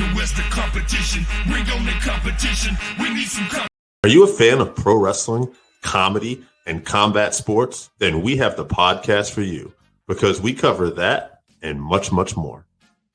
where's the competition? Bring on the competition. We need some competition. Are you a fan of pro wrestling, comedy, and combat sports? Then we have the podcast for you, because we cover that and much, much more.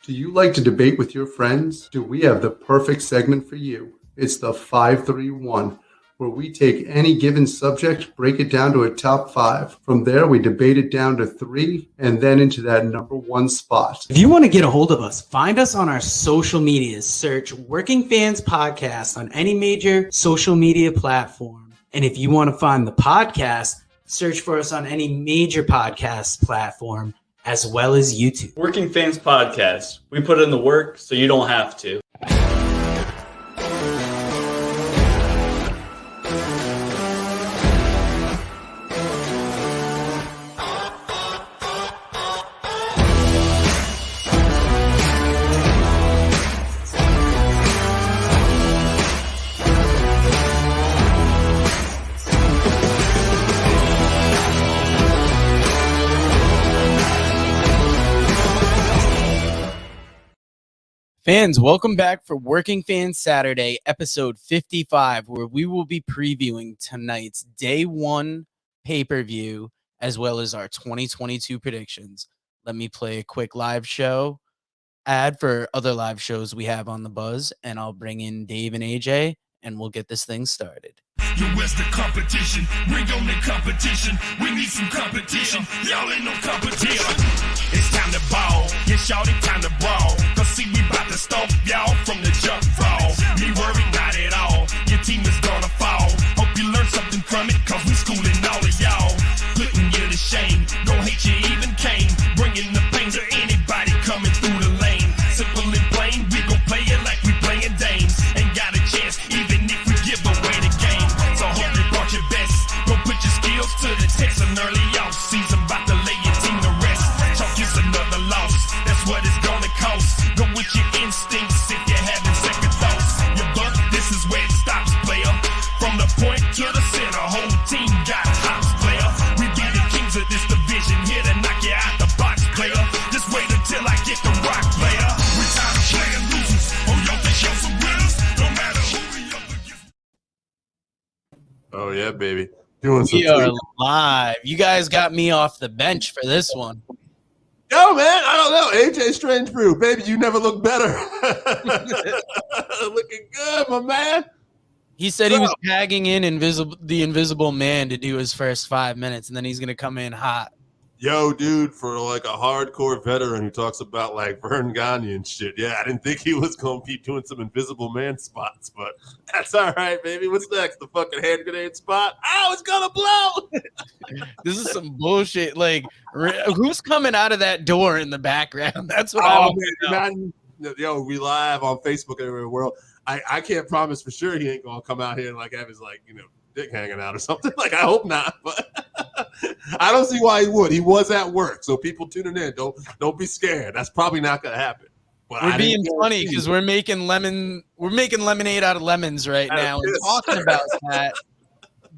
Do you like to debate with your friends? Do we have the perfect segment for you? It's the 531, where we take any given subject, break it down to a top 5. From there, we debate it down to 3, and then into that number 1 spot. If you want to get a hold of us, find us on our social medias. Search Working Fans Podcast on any major social media platform. And if you want to find the podcast, search for us on any major podcast platform, as well as YouTube. Working Fans Podcast. We put in the work so you don't have to. Fans, welcome back for Working Fans Saturday, episode 55, where we will be previewing tonight's Day 1 pay-per-view, as well as our 2022 predictions. Let me play a quick live show ad for other live shows we have on the Buzz, and I'll bring in Dave and AJ, and we'll get this thing started. Where's the competition? Bring on the competition. We need some competition. Y'all ain't no competition. It's time to ball. Yeah, shawty, time to brawl. Cause see, we bout to stomp y'all from the jump ball. Me worried not at all. Your team is gonna fall. Hope you learn something from it, cause we schooling all of y'all. Putting you to shame. Don't hate you even came. Bringing the pain to anybody coming through the lane. Simple and plain, we gon' play it like we playing dames. Ain't got a chance, even if we give away the game. So hope you brought your best. Go put your skills to the test. An early off season, about to lay your team to rest. Chalk is another loss. That's what it's gonna cost. Go with your instincts if you're having second thoughts. Your buck, this is where it stops, player. From the point to the center, whole team got hops, player. We be the kings of this division, here to knock you out the box, player. Just wait until I get the rock, player. We tired of playing losers. Oh, y'all think y'all some winners? No matter who we up against. Oh, yeah, baby. Doing We are live. You guys got me off the bench for this one. Yo, man, I don't know. AJ Strange Brew, baby, you never look better. Looking good, my man. He said he was tagging in the Invisible Man to do his first 5 minutes, and then he's going to come in hot. Yo, dude, for like a hardcore veteran who talks about like Vern Gagne and shit. Yeah, I didn't think he was going to be doing some Invisible Man spots, but that's all right, baby. What's next? The fucking hand grenade spot? Oh, it's going to blow. This is some bullshit. Like, who's coming out of that door in the background? That's what I want to know. Yo, we live on Facebook everywhere in the world. I can't promise for sure he ain't going to come out here and like have his like, dick hanging out or something. Like, I hope not, but I don't see why he would. He was at work, so people tuning in, don't be scared. That's probably not going to happen. But we're being funny because we're making lemonade out of lemons right now. And talking about that,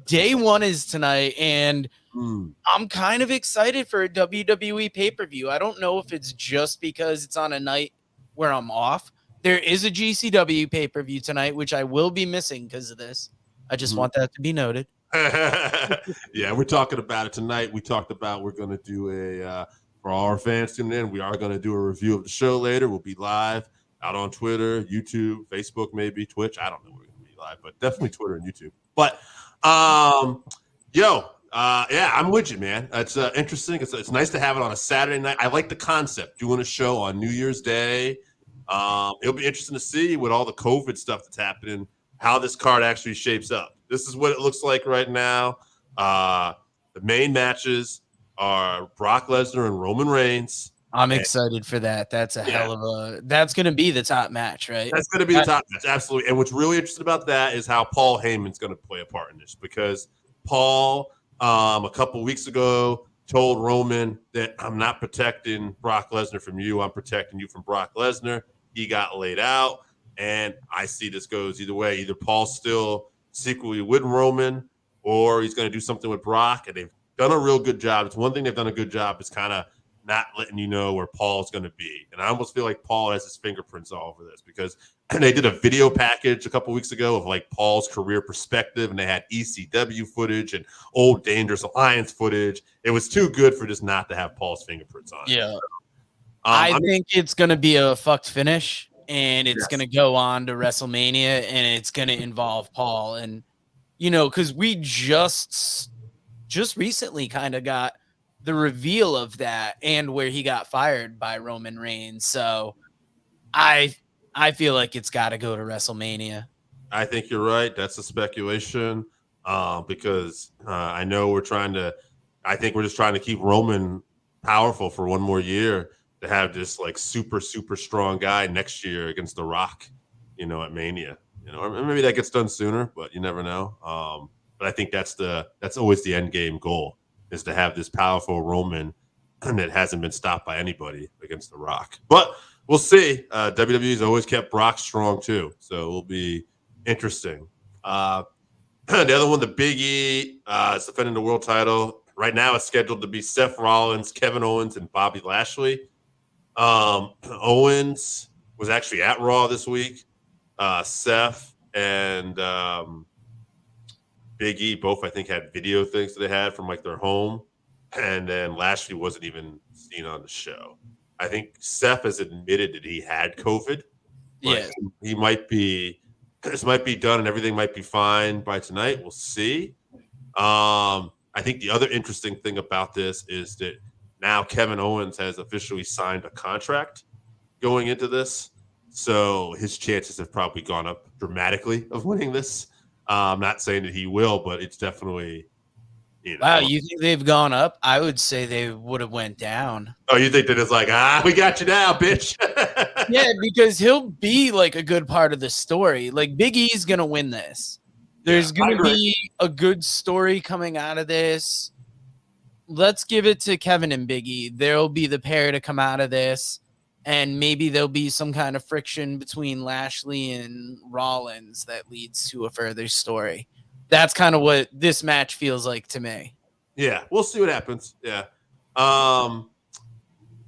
Day 1 is tonight, and I'm kind of excited for a WWE pay-per-view. I don't know if it's just because it's on a night where I'm off. There is a GCW pay-per-view tonight, which I will be missing because of this. I just want that to be noted. Yeah, we're talking about it tonight. We talked about we're going to do for all our fans tuning in, we are going to do a review of the show later. We'll be live out on Twitter, YouTube, Facebook, maybe Twitch. I don't know where we're going to be live, but definitely Twitter and YouTube. But, yeah, I'm with you, man. It's interesting. It's nice to have it on a Saturday night. I like the concept, doing a show on New Year's Day. It'll be interesting to see with all the COVID stuff that's happening, how this card actually shapes up. This is what it looks like right now. The main matches are Brock Lesnar and Roman Reigns. I'm excited for that. That's that's going to be the top match, right? That's going to be the top match, absolutely. And what's really interesting about that is how Paul Heyman's going to play a part in this, because Paul, a couple weeks ago, told Roman that I'm not protecting Brock Lesnar from you. I'm protecting you from Brock Lesnar. He got laid out, and I see this goes either way. Either Paul's still secretly with Roman, or he's going to do something with Brock, and they've done a real good job. It's one thing they've done a good job is kind of not letting you know where Paul's going to be. And I almost feel like Paul has his fingerprints all over this because they did a video package a couple weeks ago of like Paul's career perspective, and they had ECW footage and old Dangerous Alliance footage. It was too good for just not to have Paul's fingerprints on it. Yeah. So, I think it's going to be a fucked finish, and it's going to go on to WrestleMania, and it's going to involve Paul. And, you know, because we just recently kind of got the reveal of that and where he got fired by Roman Reigns. So I feel like it's got to go to WrestleMania. I think you're right. That's a speculation because I know I think we're just trying to keep Roman powerful for one more year to have this like super, super strong guy next year against The Rock, you know, at Mania, you know, or maybe that gets done sooner, but you never know. But I think that's always the end game goal, is to have this powerful Roman that hasn't been stopped by anybody against The Rock. But we'll see. WWE's always kept Brock strong too, so it will be interesting. The other one, the Big E, is defending the world title. Right now it's scheduled to be Seth Rollins, Kevin Owens, and Bobby Lashley. Owens was actually at Raw this week. Seth and Big E both, I think, had video things that they had from like their home, and then Lashley wasn't even seen on the show. I think Seth has admitted that he had COVID. Yeah, he might be. This might be done, and everything might be fine by tonight. We'll see. I think the other interesting thing about this is that now Kevin Owens has officially signed a contract going into this, so his chances have probably gone up dramatically of winning this. I'm not saying that he will, but it's definitely, you know. Wow, you think they've gone up? I would say they would have went down. Oh, you think that it's like, we got you now, bitch? Yeah, because he'll be like a good part of the story. Like Big E's gonna win this. There's gonna be a good story coming out of this. Let's give it to Kevin and Big E. There'll be the pair to come out of this, and maybe there'll be some kind of friction between Lashley and Rollins that leads to a further story. That's kind of what this match feels like to me. Yeah, we'll see what happens. Yeah.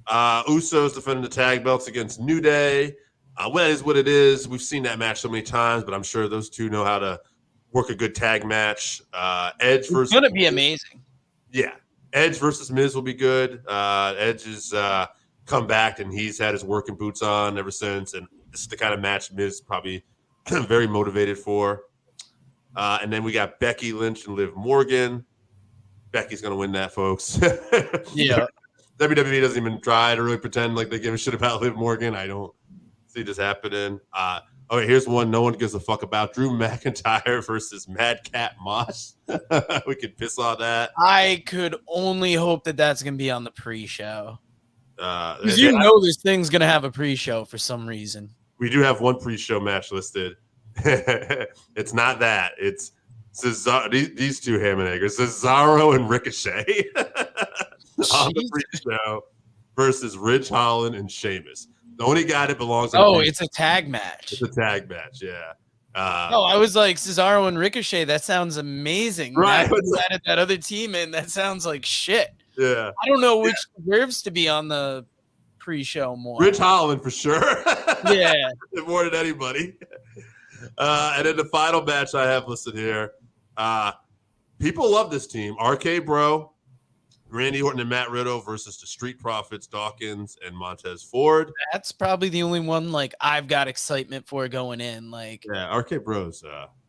Usos defending the tag belts against New Day. Well, that is what it is. We've seen that match so many times, but I'm sure those two know how to work a good tag match. Edge versus. It's going to be amazing. Yeah. Edge versus Miz will be good. Edge has come back, and he's had his working boots on ever since. And this is the kind of match Miz probably very motivated for. And then we got Becky Lynch and Liv Morgan. Becky's going to win that, folks. Yeah. WWE doesn't even try to really pretend like they give a shit about Liv Morgan. I don't see this happening. Okay, here's one no one gives a fuck about. Drew McIntyre versus Madcap Moss. We could piss on that. I could only hope that that's going to be on the pre-show. Because this thing's going to have a pre-show for some reason. We do have one pre-show match listed. It's not that. It's Cesaro, these two ham and eggers, Cesaro and Ricochet on the pre-show versus Ridge Holland and Sheamus. The only guy that belongs on it's a tag match. It's a tag match, yeah. I was like, Cesaro and Ricochet, that sounds amazing. Right. Added that other team in, that sounds like shit. Yeah. I don't know which deserves to be on the pre-show more. Ridge Holland for sure. Yeah. More than anybody. And then the final match I have listed here. People love this team. RK Bro, Randy Orton and Matt Riddle versus the Street Profits, Dawkins and Montez Ford. That's probably the only one like I've got excitement for going in. Like, yeah, RK Bro's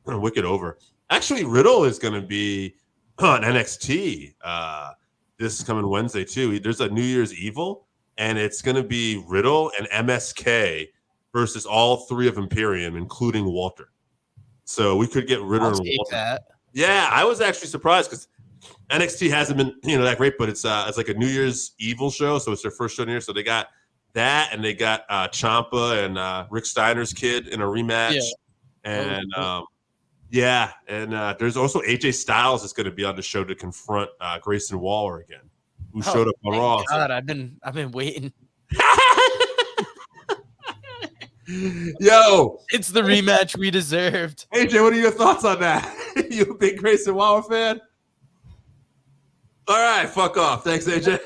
wicked over. Actually, Riddle is going to be on NXT this coming Wednesday too. There's a New Year's Evil, and it's going to be Riddle and MSK versus all three of Imperium, including Walter. So we could get Riddle and Walter. That. Yeah, I was actually surprised because NXT hasn't been, that great, but it's like a New Year's Evil show, so it's their first show in here. So they got that, and they got Ciampa and Rick Steiner's kid in a rematch, and there's also AJ Styles is going to be on the show to confront Grayson Waller again, who showed up on Raw. God, I've been waiting. Yo, it's the rematch we deserved. AJ, what are your thoughts on that? You a big Grayson Waller fan? All right, fuck off. Thanks, AJ.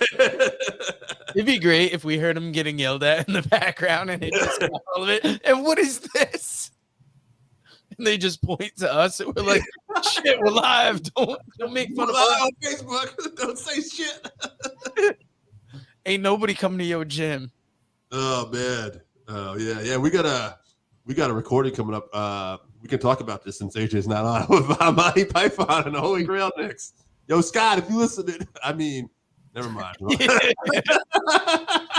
It'd be great if we heard him getting yelled at in the background and it just got all of it. And what is this? And they just point to us and we're like, shit, we're live. Don't make fun of us on Facebook. Don't say shit. Ain't nobody coming to your gym. Oh man. Oh yeah. We got a recording coming up. We can talk about this since AJ's not on with Monty Python and the Holy Grail next. Yo, Scott, if you listen to it, I mean, never mind.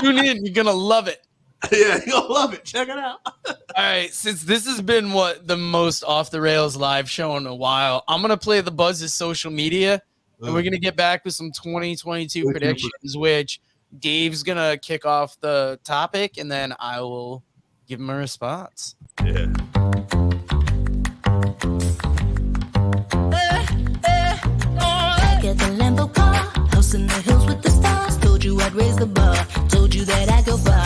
Tune in, you're gonna love it. Yeah, you'll love it. Check it out. All right, since this has been the most off the rails live show in a while, I'm gonna play the Buzz's social media, and we're gonna get back with some 2022 predictions, which Dave's gonna kick off the topic, and then I will give him a response. Yeah. Get the Lambo car, house in the hills with the stars. Told you I'd raise the bar, told you that I'd go far.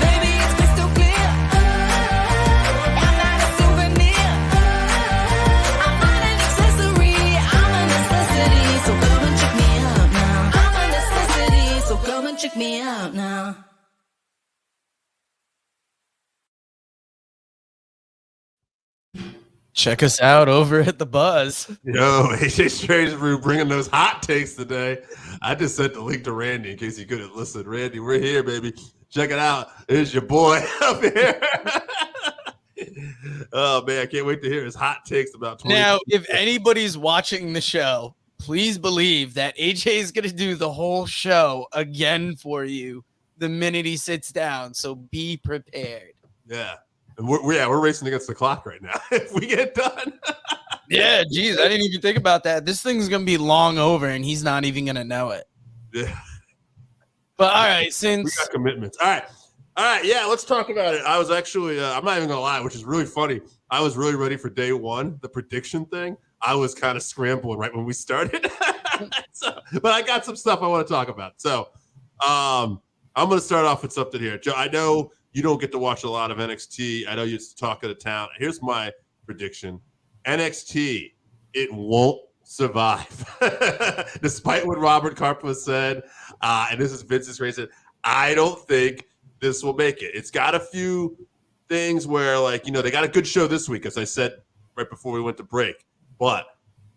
Baby, it's crystal clear. I'm not a souvenir. I'm not an accessory. I'm a necessity. So come and check me out now. I'm a necessity. So come and check me out now. Check us out over at the Buzz. Yo, AJ Strange bringing those hot takes today. I just sent the link to Randy in case you couldn't listen. Randy, we're here, baby. Check it out. There's your boy up here. Oh, man, I can't wait to hear his hot takes about 20. Now, if anybody's watching the show, please believe that AJ is going to do the whole show again for you the minute he sits down. So be prepared. Yeah. And we're racing against the clock right now. If we get done. Yeah, geez, I didn't even think about that. This thing's going to be long over, and he's not even going to know it. Yeah. But all right, We since got commitments. All right. Yeah, let's talk about it. I was actually, I'm not even going to lie, which is really funny. I was really ready for day one, the prediction thing. I was kind of scrambling right when we started. But I got some stuff I want to talk about. So I'm going to start off with something here. Joe, I know you don't get to watch a lot of NXT. I know you're talk of the town. Here's my prediction. NXT, it won't survive. Despite what Robert Carpa said, and this is Vince's reason, I don't think this will make it. It's got a few things where, like, they got a good show this week, as I said right before we went to break. But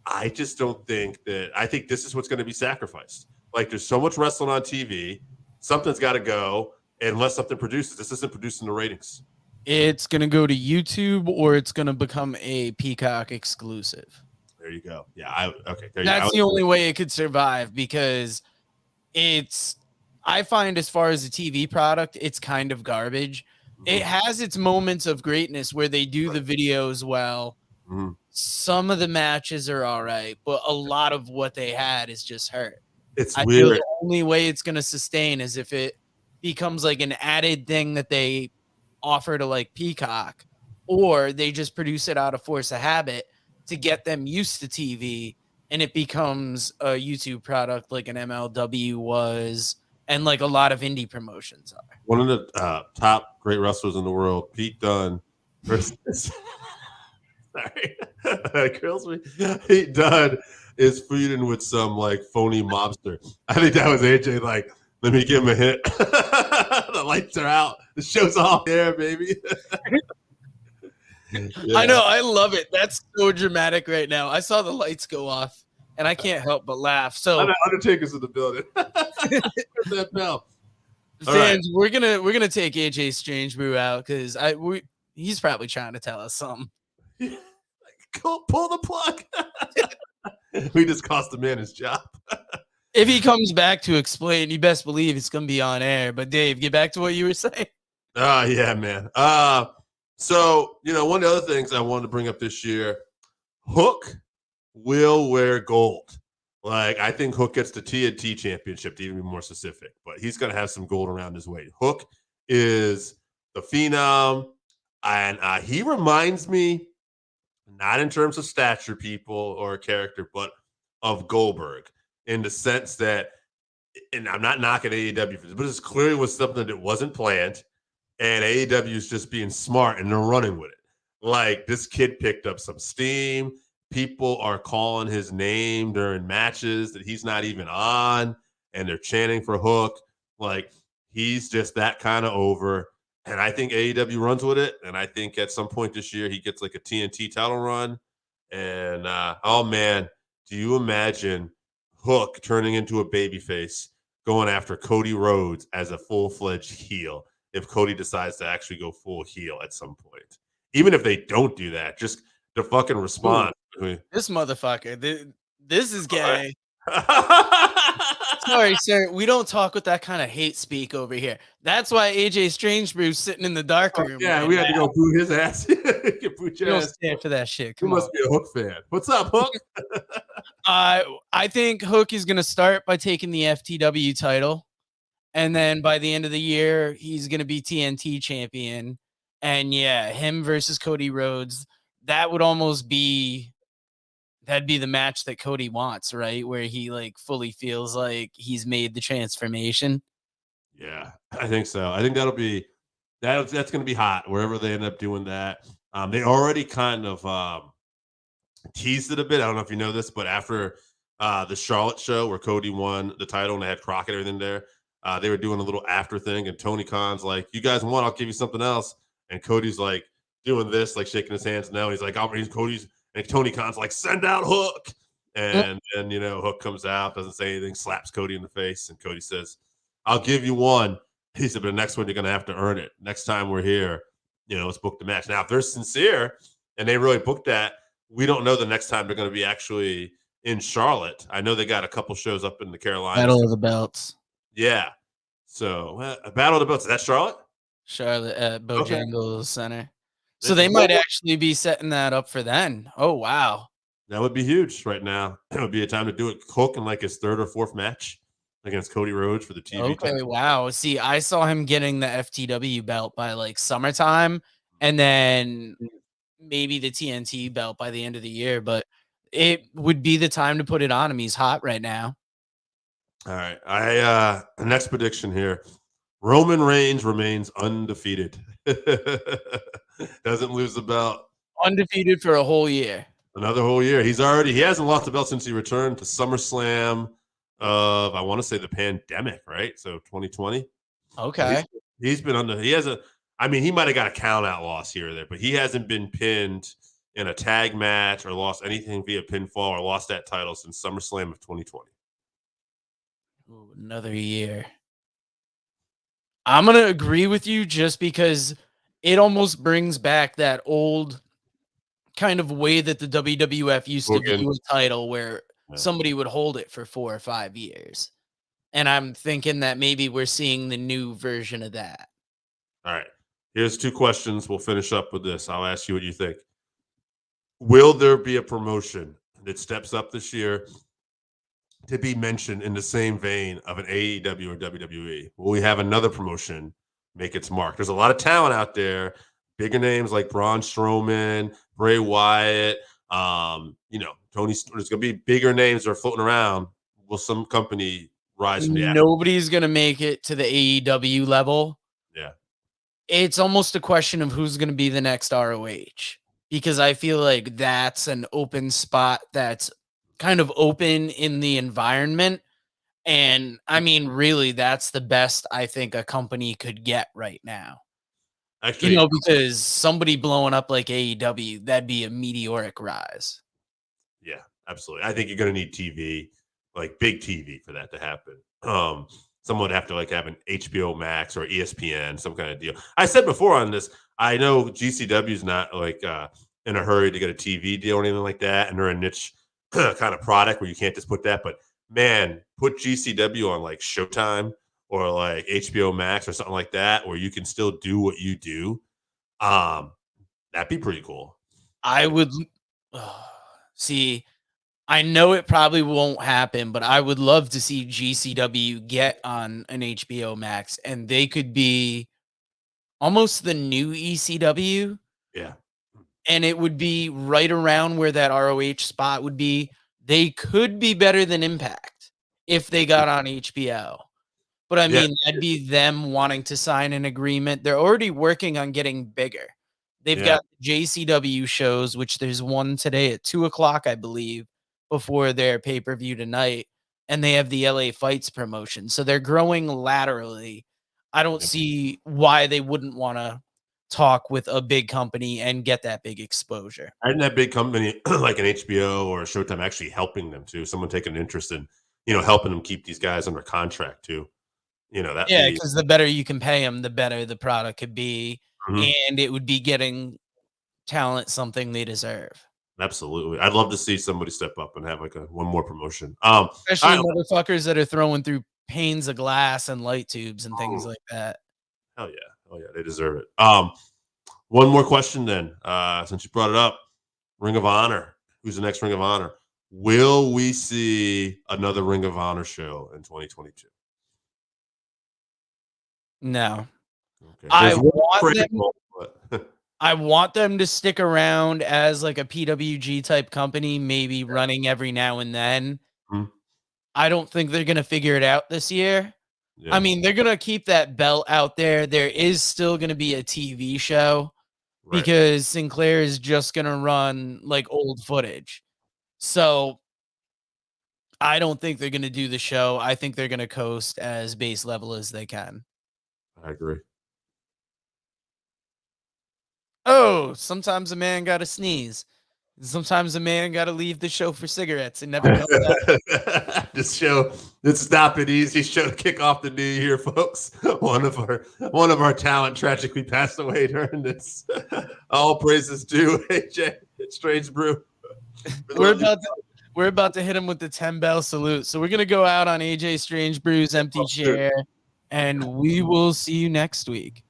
I just don't think that – I think this is what's going to be sacrificed. Like, there's so much wrestling on TV. Something's got to go. Unless something produces. This isn't producing the ratings. it's going to go to YouTube or it's going to become a Peacock exclusive. There you go. Yeah. Okay. That's the only way it could survive, because I find as far as a TV product, it's kind of garbage. Mm-hmm. It has its moments of greatness where they do the videos well. Mm-hmm. Some of the matches are all right, but a lot of what they had is just hurt. It's weird. Feel the only way it's going to sustain is if it becomes like an added thing that they offer to like Peacock, or they just produce it out of force of habit to get them used to TV, and it becomes a YouTube product like an MLW was, and like a lot of indie promotions are. One of the top great wrestlers in the world, Pete Dunne, versus sorry, that kills me. Pete Dunne is feuding with some like phony mobster. I think that was AJ. Like, let me give him a hit. The lights are out. The show's off there, baby. Yeah. I know. I love it. That's so dramatic right now. I saw the lights go off, and I can't help but laugh. So Undertaker's in the building. Where's that bell? Fans, we're gonna take AJ Strange Brew out because he's probably trying to tell us something. Pull the plug. We just cost the man his job. If he comes back to explain, you best believe it's gonna be on air. But Dave, get back to what you were saying. Yeah, man. So, one of the other things I wanted to bring up this year, Hook will wear gold. Like, I think Hook gets the TNT championship, to even be more specific, but he's going to have some gold around his waist. Hook is the phenom, and he reminds me, not in terms of stature, people, or character, but of Goldberg, in the sense that, and I'm not knocking AEW for this, but this clearly was something that wasn't planned. And AEW is just being smart, and they're running with it. Like, this kid picked up some steam. People are calling his name during matches that he's not even on. and they're chanting for Hook. Like, he's just that kind of over. And I think AEW runs with it. And I think at some point this year, he gets like a TNT title run. And oh man, do you imagine Hook turning into a babyface, going after Cody Rhodes as a full-fledged heel if Cody decides to actually go full heel at some point? Even if they don't do that, just the fucking response. This motherfucker. This is gay. Sorry, sir. We don't talk with that kind of hate speak over here. That's why AJ Strangebrew's sitting in the dark room. Yeah, right we had to now. go boo his ass. Boot You your don't ass. stand for that shit. You Come must on. be a Hook fan. What's up, Hook? I think Hook is going to start by taking the FTW title. And then by the end of the year, he's going to be TNT champion. And yeah, him versus Cody Rhodes, that would almost be, that'd be the match that Cody wants, right? Where he like fully feels like he's made the transformation. Yeah, I think so. I think that'll be that's going to be hot wherever they end up doing that. They already kind of teased it a bit. I don't know if you know this, but after the Charlotte show where Cody won the title and they had Crockett and everything there, they were doing a little after thing, and Tony Khan's like, "You guys won, I'll give you something else." And Cody's like doing this, like shaking his hands now. He's like, Cody's, and Tony Khan's like, "Send out Hook." And Hook comes out, doesn't say anything, slaps Cody in the face, and Cody says, "I'll give you one." He said, "But the next one, you're going to have to earn it. Next time we're here, let's book the match." Now, if they're sincere and they really book that, we don't know the next time they're going to be actually in Charlotte. I know they got a couple shows up in the Carolinas. Battle of the Belts. Yeah. So, Battle of the Belts. Is that Charlotte? Charlotte at Bojangles Center. So This they is might what- actually be setting that up for then. Oh, wow. That would be huge right now. It would be a time to do it. Hook in like his third or fourth match against Cody Rhodes for the TV Okay, title. wow. See, I saw him getting the FTW belt by like summertime and then maybe the TNT belt by the end of the year, but it would be the time to put it on him. He's hot right now. All right. Next prediction here. Roman Reigns remains undefeated. Doesn't lose the belt. Undefeated for a whole year. Another whole year. He hasn't lost the belt since he returned to SummerSlam of, I want to say, the pandemic, right? So 2020. Okay. He's been he might have got a count out loss here or there, but he hasn't been pinned in a tag match or lost anything via pinfall or lost that title since SummerSlam of 2020. Ooh, another year. I'm going to agree with you just because it almost brings back that old kind of way that the WWF used to view a title where somebody would hold it for 4 or 5 years. And I'm thinking that maybe we're seeing the new version of that. All right. Here's 2 questions. We'll finish up with this. I'll ask you what you think. Will there be a promotion that steps up this year to be mentioned in the same vein of an AEW or WWE? Will we have another promotion make its mark? There's a lot of talent out there, bigger names like Braun Strowman, Bray Wyatt, Tony. There's going to be bigger names that are floating around. Will some company rise from the atmosphere? Nobody's going to make it to the AEW level. Yeah. It's almost a question of who's going to be the next ROH, because I feel like that's an open spot that's kind of open in the environment. And I mean, really, that's the best I think a company could get right now. Actually, Because somebody blowing up like AEW, that'd be a meteoric rise. yeah, absolutely. I think you're going to need TV, like big TV, for that to happen. Someone would have to like have an HBO Max or ESPN, some kind of deal. I said before on this, I know GCW is not like in a hurry to get a TV deal or anything like that, and they're a niche kind of product where you can't just put that. But man, put GCW on like Showtime or like HBO Max or something like that, where you can still do what you do. That'd be pretty cool. I would see. I know it probably won't happen, but I would love to see GCW get on an HBO Max, and they could be almost the new ECW. Yeah. And it would be right around where that ROH spot would be. They could be better than Impact if they got on HBO. But I mean, that'd be them wanting to sign an agreement. They're already working on getting bigger. They've got JCW shows, which there's one today at 2:00, I believe, before their pay-per-view tonight. and they have the LA Fights promotion. So they're growing laterally. I don't see why they wouldn't want to talk with a big company and get that big exposure. And that big company like an HBO or a Showtime actually helping them too. Someone taking an interest in, helping them keep these guys under contract too. That. Yeah, because the better you can pay them, the better the product could be, Mhm. and it would be getting talent something they deserve. Absolutely. I'd love to see somebody step up and have like one more promotion. Especially all right. motherfuckers that are throwing through panes of glass and light tubes and things Oh. like that. Hell yeah. Oh yeah, they deserve it. One more question then. Since you brought it up, Ring of Honor. Who's the next Ring of Honor? Will we see another Ring of Honor show in 2022? No. Okay. I There's one want critical, but I want them to stick around as like a PWG type company, maybe running every now and then. Mhm. I don't think they're going to figure it out this year. yeah, I mean, they're going to keep that belt out there. There is still going to be a TV show right. because Sinclair is just going to run like old footage. So I don't think they're going to do the show. I think they're going to coast as base level as they can. I agree. Oh, sometimes a man got to sneeze. Sometimes a man got to leave the show for cigarettes and never come back. This is not an easy show to kick off the new year, folks. One of our talent tragically passed away during this. All praises due AJ Strange Brew. We're about to hit him with the 10 bell salute. So we're gonna go out on AJ Strange Brew's empty chair, and we will see you next week.